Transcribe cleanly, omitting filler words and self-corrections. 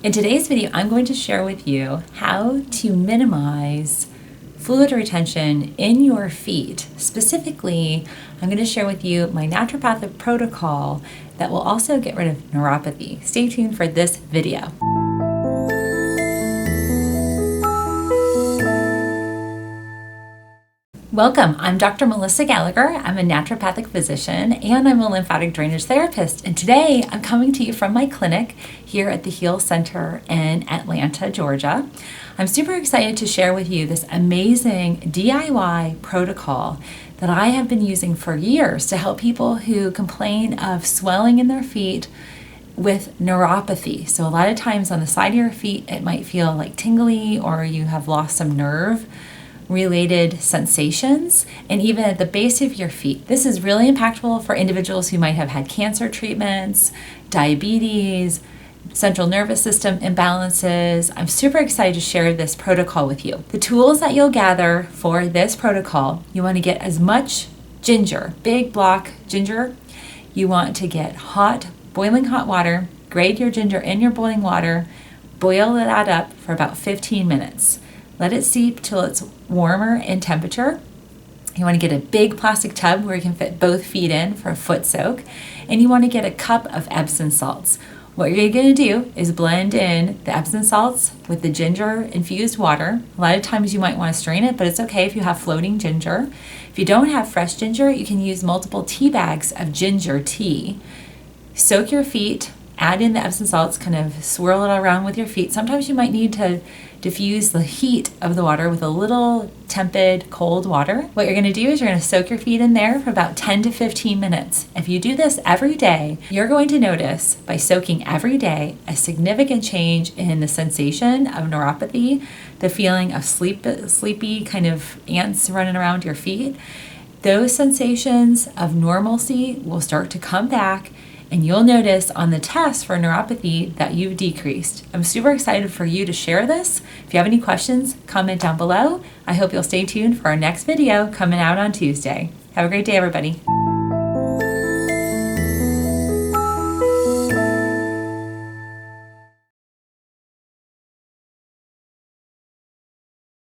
In today's video, I'm going to share with you how to minimize fluid retention in your feet. Specifically, I'm going to share with you my naturopathic protocol that will also get rid of neuropathy. Stay tuned for this video. Welcome, I'm Dr. Melissa Gallagher. I'm a naturopathic physician and I'm a lymphatic drainage therapist. And today I'm coming to you from my clinic here at the Heal Center in Atlanta, Georgia. I'm super excited to share with you this amazing DIY protocol that I have been using for years to help people who complain of swelling in their feet with neuropathy. So a lot of times on the side of your feet, it might feel like tingly or you have lost some nerve related sensations, and even at the base of your feet. This is really impactful for individuals who might have had cancer treatments, diabetes, central nervous system imbalances. I'm super excited to share this protocol with you. The tools that you'll gather for this protocol, you want to get as much ginger, big block ginger. You want to get boiling hot water, grate your ginger in your boiling water, boil that up for about 15 minutes. Let it steep till it's warmer in temperature. You want to get a big plastic tub where you can fit both feet in for a foot soak. And you want to get a cup of Epsom salts. What you're going to do is blend in the Epsom salts with the ginger infused water. A lot of times you might want to strain it, but it's okay if you have floating ginger. If you don't have fresh ginger, you can use multiple tea bags of ginger tea. Soak your feet, add in the Epsom salts, kind of swirl it around with your feet. Sometimes you might need to diffuse the heat of the water with a little tepid cold water. What you're going to do is you're going to soak your feet in there for about 10 to 15 minutes. If you do this every day, you're going to notice by soaking every day a significant change in the sensation of neuropathy, the feeling of sleepy kind of ants running around your feet. Those sensations of normalcy will start to come back, and you'll notice on the test for neuropathy that you've decreased. I'm super excited for you to share this. If you have any questions, comment down below. I hope you'll stay tuned for our next video coming out on Tuesday. Have a great day, everybody.